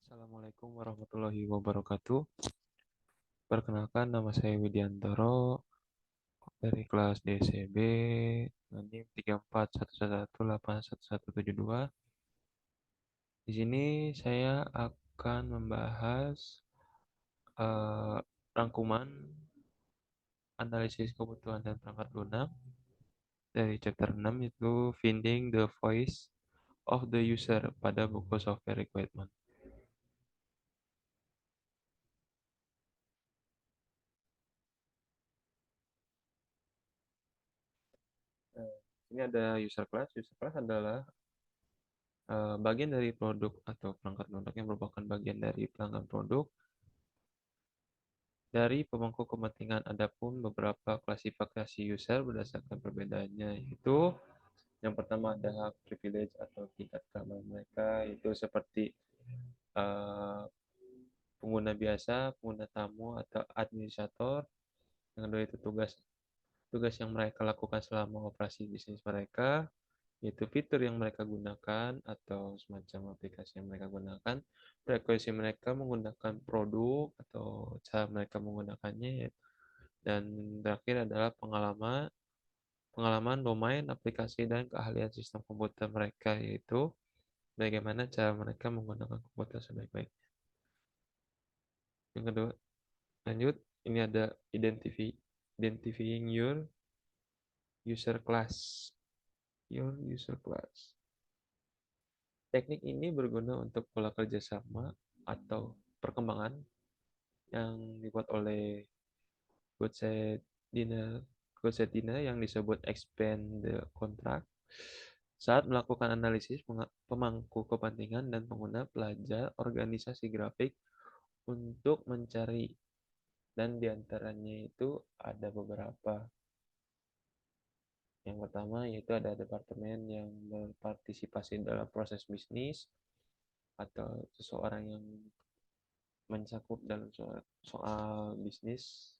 Assalamualaikum warahmatullahi wabarakatuh. Perkenalkan, nama saya Widiantoro dari kelas DSEB NIM 3411181172. Di sini saya akan membahas rangkuman analisis kebutuhan dan perangkat lunak dari chapter 6, yaitu Finding the Voice of the User pada buku Software Requirement. Ini ada user class. User class adalah bagian dari produk atau perangkat lunak yang merupakan bagian dari pelanggan produk dari pemangku kepentingan. Adapun beberapa klasifikasi user berdasarkan perbedaannya, yaitu yang pertama ada hak privilege atau tingkat keamanan mereka, itu seperti uh, pengguna biasa, pengguna tamu, atau administrator. Yang kedua itu tugas tugas yang mereka lakukan selama operasi bisnis mereka, yaitu fitur yang mereka gunakan atau semacam aplikasi yang mereka gunakan, frekuensi mereka menggunakan produk atau cara mereka menggunakannya, dan terakhir adalah pengalaman pengalaman domain, aplikasi, dan keahlian sistem komputer mereka, yaitu bagaimana cara mereka menggunakan komputer sebaik-baiknya. Yang kedua, lanjut, ini ada identifying your user class. Your user class. Teknik ini berguna untuk pola kerjasama atau perkembangan yang dibuat oleh Gosettina yang disebut expand the contract. Saat melakukan analisis pemangku kepentingan dan pengguna pelajar organisasi grafik untuk mencari, dan diantaranya itu ada beberapa. Yang pertama yaitu ada departemen yang berpartisipasi dalam proses bisnis atau seseorang yang mencakup dalam soal bisnis.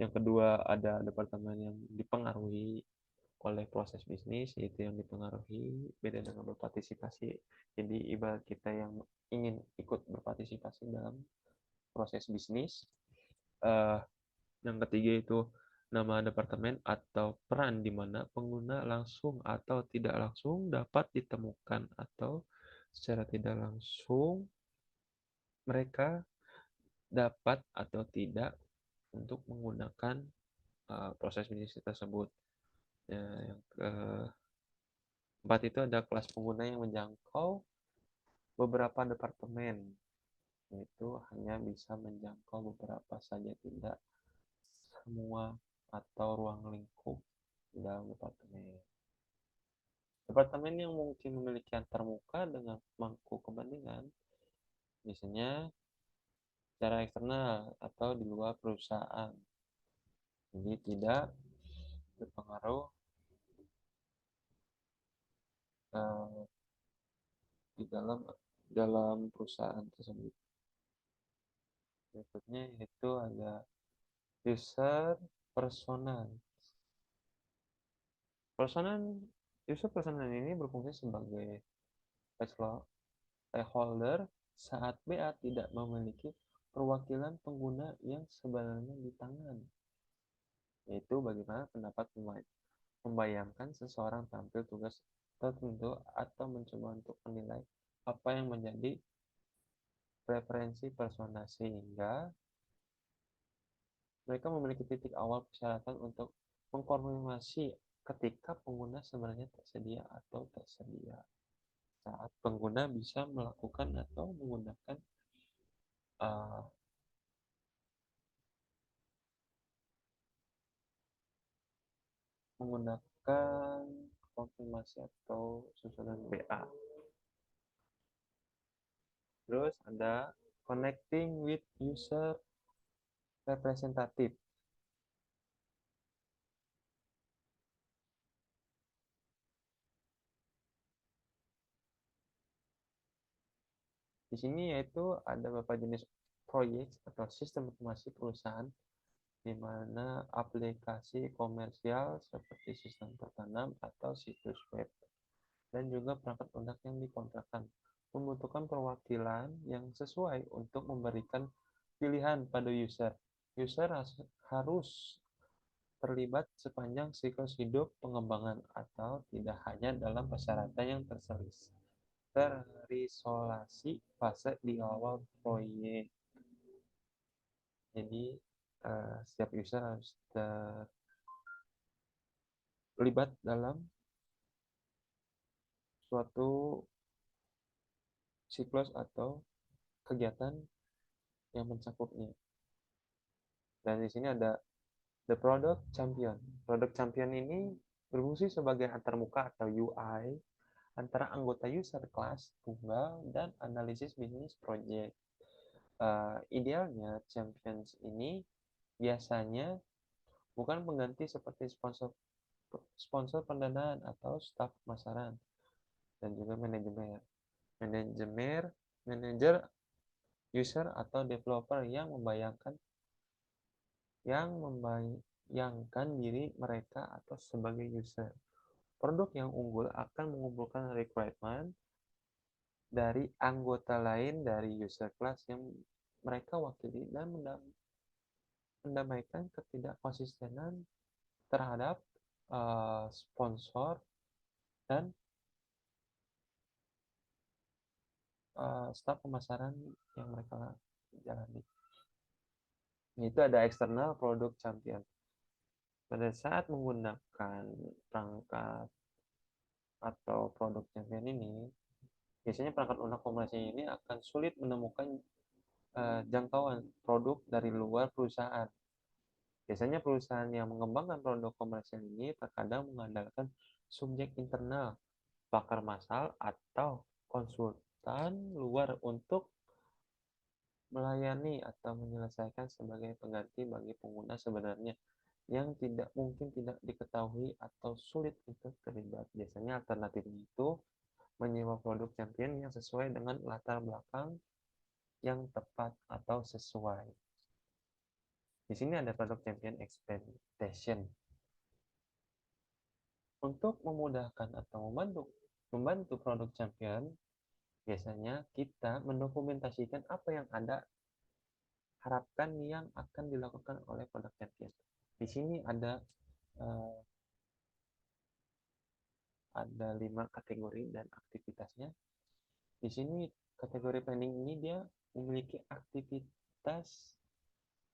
Yang kedua ada departemen yang dipengaruhi oleh proses bisnis, yaitu yang dipengaruhi beda dengan berpartisipasi. Jadi ibarat kita yang ingin ikut berpartisipasi dalam proses bisnis. Yang ketiga itu nama departemen atau peran di mana pengguna langsung atau tidak langsung dapat ditemukan, atau secara tidak langsung mereka dapat atau tidak untuk menggunakan proses bisnis tersebut. Ya, yang keempat itu ada kelas pengguna yang menjangkau beberapa departemen, yaitu hanya bisa menjangkau beberapa saja, tidak semua atau ruang lingkup di dalam departemen. Departemen yang mungkin memiliki antar muka dengan pemangku kepentingan, biasanya secara eksternal atau di luar perusahaan, jadi tidak berpengaruh di dalam perusahaan tersebut. Berikutnya itu ada user personal. User personal ini berfungsi sebagai stakeholder saat BA tidak memiliki perwakilan pengguna yang sebenarnya di tangan, yaitu bagaimana pendapat membayangkan seseorang tampil tugas tertentu atau mencoba untuk menilai apa yang menjadi preferensi persona, sehingga mereka memiliki titik awal persyaratan untuk mengkonfirmasi ketika pengguna sebenarnya tersedia atau tersedia. Saat pengguna bisa melakukan atau menggunakan uh, menggunakan konfirmasi atau susunan BA. Terus ada connecting with user representative. Di sini yaitu ada beberapa jenis proyek atau sistem informasi perusahaan, di mana aplikasi komersial seperti sistem tertanam atau situs web, dan juga perangkat lunak yang dikontrakkan membutuhkan perwakilan yang sesuai untuk memberikan pilihan pada user. User harus terlibat sepanjang siklus hidup pengembangan atau tidak hanya dalam persyaratan yang terisolasi fase di awal proyek. Jadi setiap user harus terlibat dalam suatu siklus atau kegiatan yang mencakupnya. Dan di sini ada the product champion. Product champion ini berfungsi sebagai antarmuka atau UI antara anggota user class tunggal dan analisis bisnis project. Idealnya champions ini biasanya bukan pengganti seperti sponsor pendanaan atau staf pemasaran dan juga manajer user atau developer yang membayangkan diri mereka atau sebagai user. Produk yang unggul akan mengumpulkan requirement dari anggota lain dari user class yang mereka wakili dan mendamaikan ketidakkonsistenan terhadap sponsor dan staf pemasaran yang mereka jalani. Itu ada external product champion. Pada saat menggunakan perangkat atau produk champion ini, biasanya perangkat lunak komunikasi ini akan sulit menemukan jangkauan produk dari luar perusahaan. Biasanya perusahaan yang mengembangkan produk komersial ini terkadang mengandalkan subjek internal, pakar massal, atau konsultan luar untuk melayani atau menyelesaikan sebagai pengganti bagi pengguna sebenarnya yang mungkin tidak diketahui atau sulit untuk terlibat. Biasanya alternatifnya itu menyewa produk champion yang sesuai dengan latar belakang yang tepat atau sesuai. Di sini ada produk champion expectation. Untuk memudahkan atau membantu produk champion, biasanya kita mendokumentasikan apa yang Anda harapkan yang akan dilakukan oleh produk champion. Di sini ada 5 kategori dan aktivitasnya. Di sini kategori planning ini dia memiliki aktivitas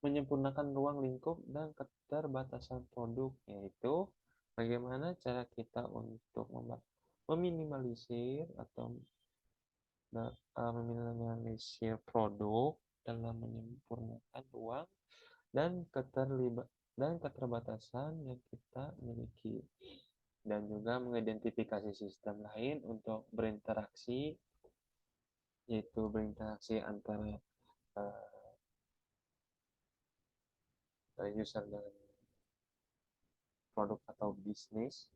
menyempurnakan ruang lingkup dan keterbatasan produk, yaitu bagaimana cara kita untuk meminimalisir atau meminimalisir produk dalam menyempurnakan ruang dan keterbatasan yang kita miliki, dan juga mengidentifikasi sistem lain untuk berinteraksi, yaitu berinteraksi antara user dan produk atau bisnis,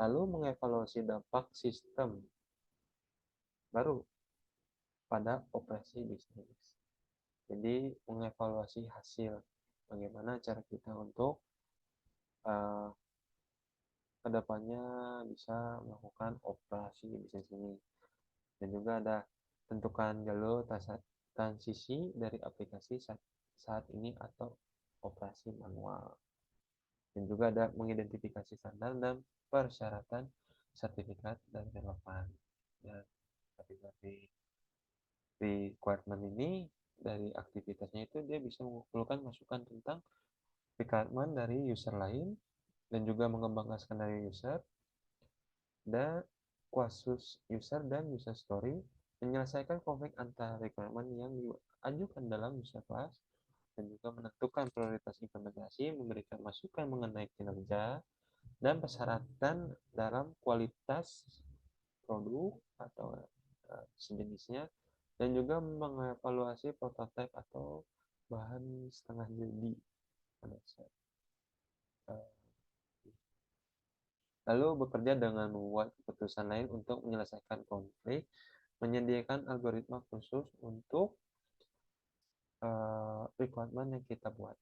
lalu mengevaluasi dampak sistem baru pada operasi bisnis. Jadi mengevaluasi hasil, bagaimana cara kita untuk kedepannya bisa melakukan operasi bisnis ini. Dan juga ada tentukan jalur transisi dari aplikasi saat ini atau operasi manual. Dan juga ada mengidentifikasi standar dan persyaratan sertifikat dan relevan. Dan kategori requirement ini dari aktivitasnya itu dia bisa mengumpulkan masukan tentang requirement dari user lain dan juga mengembangkan skenario user dan kasus user dan user story, menyelesaikan konflik antara requirement yang diajukan dalam user class, dan juga menentukan prioritas implementasi, memberikan masukan mengenai kinerja dan persyaratan dalam kualitas produk atau sejenisnya, dan juga mengevaluasi prototipe atau bahan setengah jadi pada saat lalu bekerja dengan membuat keputusan lain untuk menyelesaikan konflik, menyediakan algoritma khusus untuk requirement yang kita buat.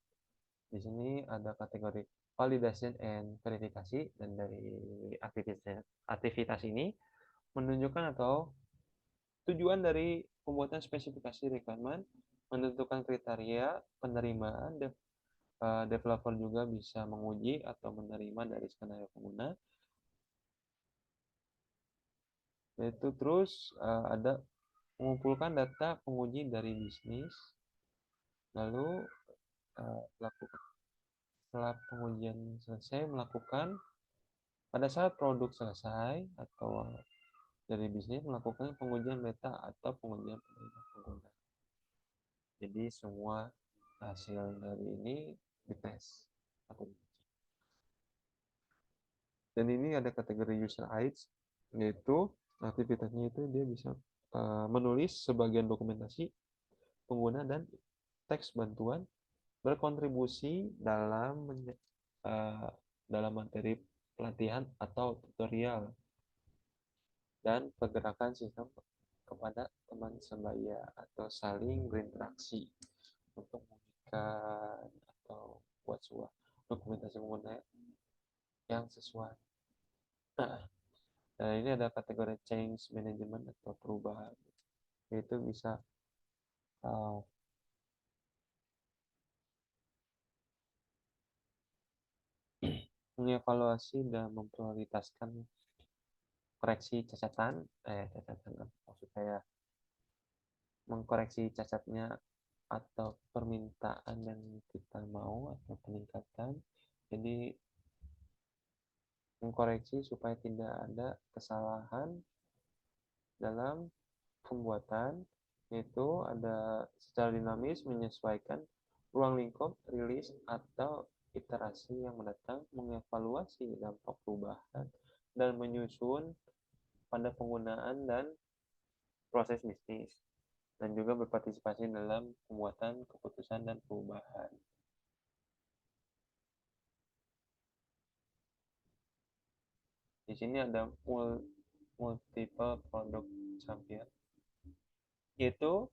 Di sini ada kategori validation and verifikasi, dan dari aktivitas ini menunjukkan atau Tujuan dari pembuatan spesifikasi requirement menentukan kriteria penerimaan. Developer juga bisa menguji atau menerima dari skenario pengguna. Yaitu terus ada mengumpulkan data penguji dari bisnis, lalu setelah pengujian selesai melakukan pada saat produk selesai atau dari bisnis melakukan pengujian beta atau pengujian pengguna. Jadi semua hasil dari ini dites atau diuji. Dan ini ada kategori user aids, yaitu aktivitasnya itu dia bisa menulis sebagian dokumentasi pengguna dan teks bantuan, berkontribusi dalam materi pelatihan atau tutorial, dan pergerakan sistem kepada teman sebaya atau saling berinteraksi untuk memberikan atau buat sebuah dokumentasi pengguna yang sesuai. Nah, ini ada kategori change management atau perubahan. Itu bisa uh, mengevaluasi dan memprioritaskan koreksi cacatan maksud saya mengkoreksi cacatnya atau permintaan yang kita mau atau peningkatan. Jadi mengkoreksi supaya tidak ada kesalahan dalam pembuatan, yaitu ada secara dinamis menyesuaikan ruang lingkup rilis atau iterasi yang mendatang, mengevaluasi dampak perubahan dan menyusun pada penggunaan dan proses bisnis, dan juga berpartisipasi dalam pembuatan keputusan dan perubahan. Di sini ada multiple product champion, yaitu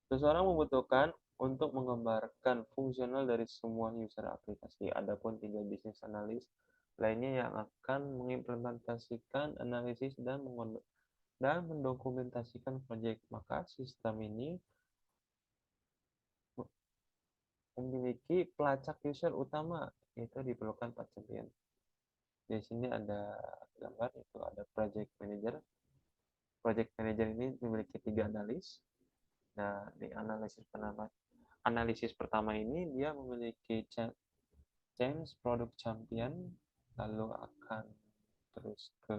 seseorang membutuhkan untuk menggambarkan fungsional dari semua user aplikasi. Adapun 3 bisnis analis lainnya yang akan mengimplementasikan analisis dan mendokumentasikan proyek. Maka sistem ini memiliki pelacak user utama, yaitu diperlukan 4 champion. Di sini ada gambar, itu ada project manager. Project manager ini memiliki 3 analis. Nah, di analisis pertama ini dia memiliki change product champion, lalu akan terus ke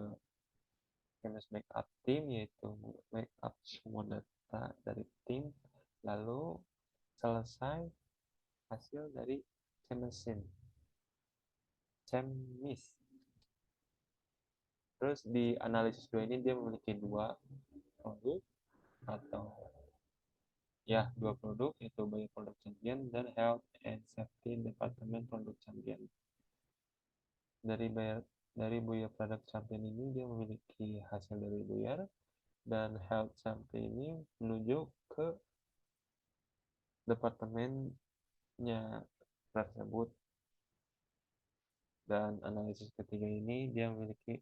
chemist backup team, yaitu backup semua data dari tim, lalu selesai hasil dari chemist. Terus di analisis 2 ini dia memiliki 2 produk atau ya 2 produk, yaitu Bio Product Champion dan Health and Safety Department Product Champion. Dari Buyer Product Champion ini dia memiliki hasil dari Buyer, dan Health Champion ini menuju ke departemennya tersebut. Dan analisis ketiga ini dia memiliki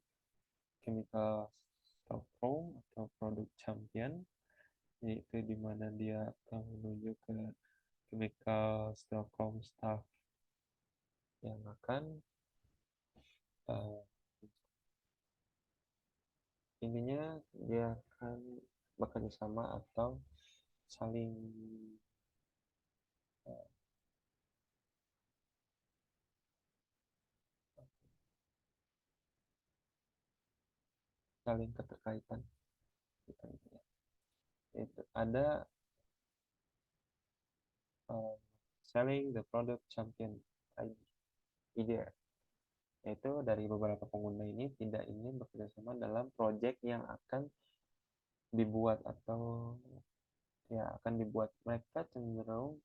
Chemical Stockroom atau Product Champion, yaitu di mana dia akan menuju ke Chemical Stockroom Staff yang akan uh, intinya dia akan bekerja sama atau saling uh, saling keterkaitan. Itu ada uh, selling the product champion ide, yaitu dari beberapa pengguna ini tidak ingin bekerja sama dalam proyek yang akan dibuat atau ya akan dibuat. Mereka cenderung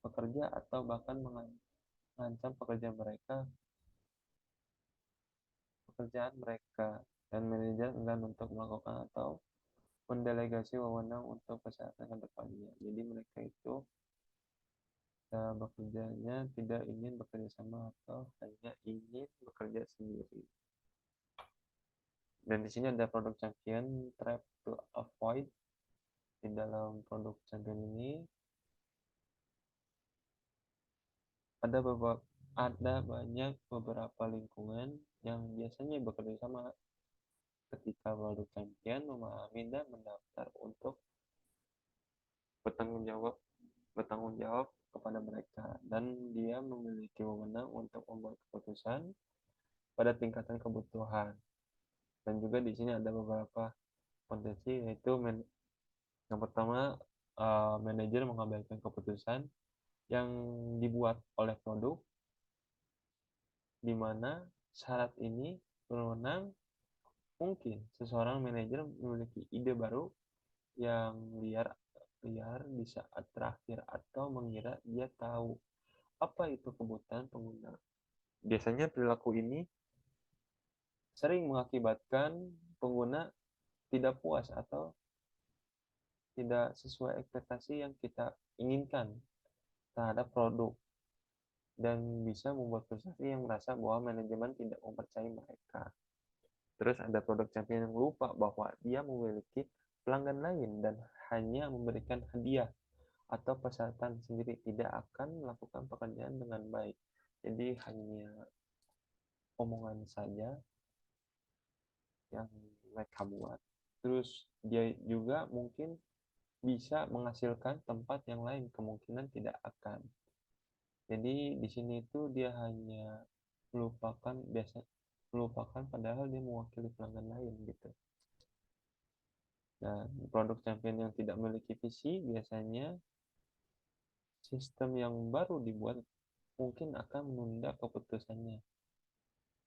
bekerja atau bahkan mengancam pekerjaan mereka, dan manajer enggan untuk melakukan atau mendelegasi wewenang untuk kesehatan ke depannya. Jadi mereka itu bekerjanya tidak ingin bekerja sama atau hanya ingin bekerja sendiri. Dan di sini ada produk champion, trap to avoid. Di dalam produk champion ini ada banyak beberapa lingkungan yang biasanya bekerja sama ketika produk champion memahami dan mendaftar untuk bertanggung jawab bertanggung jawab kepada mereka, dan dia memiliki wewenang untuk membuat keputusan pada tingkatan kebutuhan. Dan juga di sini ada beberapa potensi, yaitu yang pertama, manajer mengambil keputusan yang dibuat oleh produk, di mana syarat ini berwenang. Mungkin seseorang manajer memiliki ide baru yang liar di saat terakhir atau mengira dia tahu apa itu kebutuhan pengguna. Biasanya perilaku ini sering mengakibatkan pengguna tidak puas atau tidak sesuai ekspektasi yang kita inginkan terhadap produk, dan bisa membuat frustasi yang merasa bahwa manajemen tidak mempercayai mereka. Terus ada produk champion yang lupa bahwa dia memiliki pelanggan lain dan hanya memberikan hadiah atau persyaratan sendiri, tidak akan melakukan pekerjaan dengan baik. Jadi hanya omongan saja yang mereka buat. Terus dia juga mungkin bisa menghasilkan tempat yang lain, kemungkinan tidak akan. Jadi di sini itu dia hanya melupakan padahal dia mewakili pelanggan lain gitu. Dan produk champion yang tidak memiliki visi biasanya sistem yang baru dibuat mungkin akan menunda keputusannya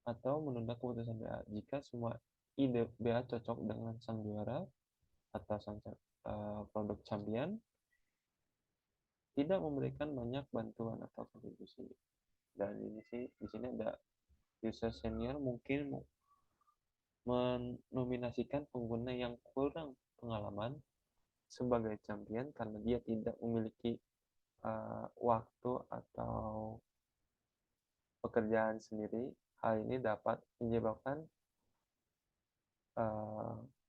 atau menunda keputusan BA jika semua ide BA cocok dengan sang juara atau sang produk champion tidak memberikan banyak bantuan atau kontribusi. Dan ini sih di sini ada user senior mungkin menominasikan pengguna yang kurang pengalaman sebagai champion karena dia tidak memiliki waktu atau pekerjaan sendiri. Hal ini dapat menyebabkan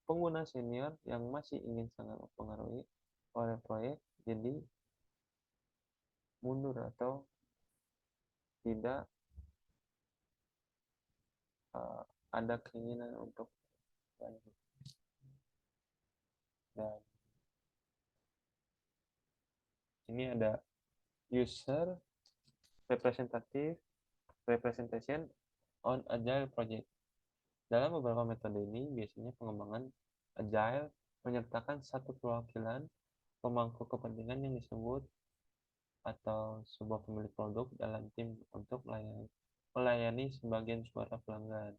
pengguna senior yang masih ingin sangat mempengaruhi oleh proyek jadi mundur atau tidak ada keinginan untuk lanjut. Dan ini ada user representation on agile project. Dalam beberapa metode ini, biasanya pengembangan agile menyertakan satu perwakilan pemangku kepentingan yang disebut atau sebuah pemilik produk dalam tim untuk melayani sebagian suara pelanggan.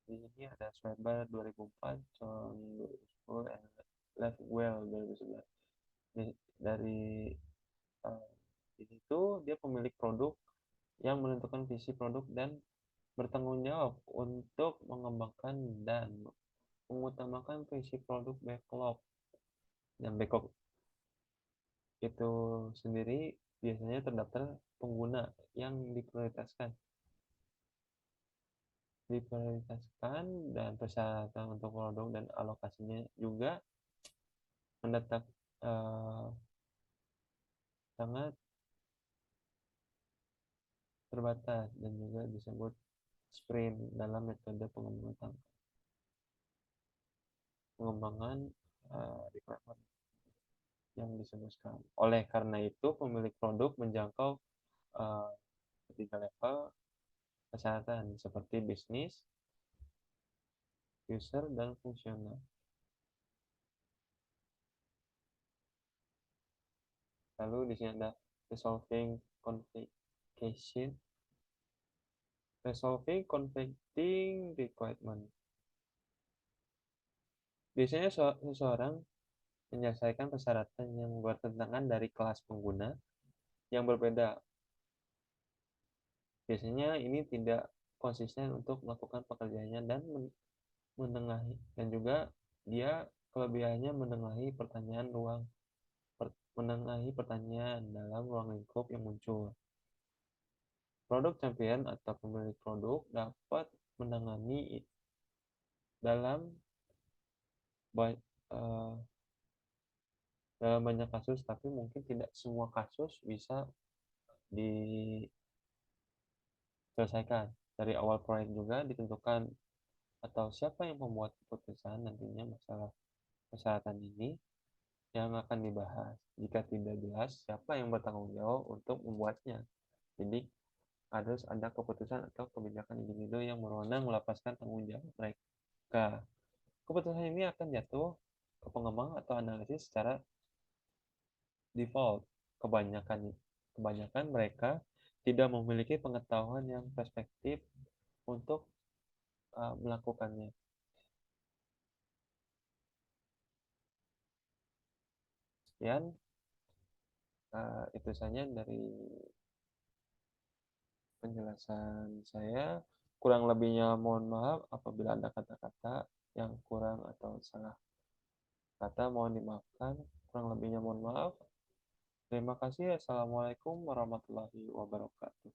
Di sini ada Schreiber 2004, John 2010, and Leffwell 2011. Dari di situ dia pemilik produk yang menentukan visi produk dan bertanggung jawab untuk mengembangkan dan mengutamakan visi produk backlog. Dan backlog itu sendiri biasanya terdaftar pengguna yang diprioritaskan dan persyaratan untuk produk dan alokasinya juga mendatak sangat terbatas dan juga disebut sprint dalam metode pengembangan requirement yang disebutkan. Oleh karena itu, pemilik produk menjangkau ketiga level persyaratan seperti bisnis, user, dan fungsional. Lalu di sini ada resolving conflicting requirement. Biasanya seseorang menyelesaikan persyaratan yang bertentangan dari kelas pengguna yang berbeda. Biasanya ini tidak konsisten untuk melakukan pekerjaannya dan juga dia kelebihannya menengahi pertanyaan dalam ruang lingkup yang muncul. Produk champion atau pemilik produk dapat menangani dalam ba- eh, dalam banyak kasus, tapi mungkin tidak semua kasus bisa diselesaikan. Dari awal proyek juga ditentukan atau siapa yang membuat keputusan nantinya masalah persyaratan ini yang akan dibahas. Jika tidak jelas, siapa yang bertanggung jawab untuk membuatnya. Jadi harus ada keputusan atau kebijakan individu yang berwenang melepaskan tanggung jawab mereka. Keputusan ini akan jatuh ke pengembang atau analisis secara default. Kebanyakan mereka tidak memiliki pengetahuan yang perspektif untuk melakukannya. Sekian, itu saja dari penjelasan saya. Kurang lebihnya mohon maaf apabila ada kata-kata yang kurang atau salah kata, mohon dimaafkan. Kurang lebihnya mohon maaf. Terima kasih. Assalamualaikum warahmatullahi wabarakatuh.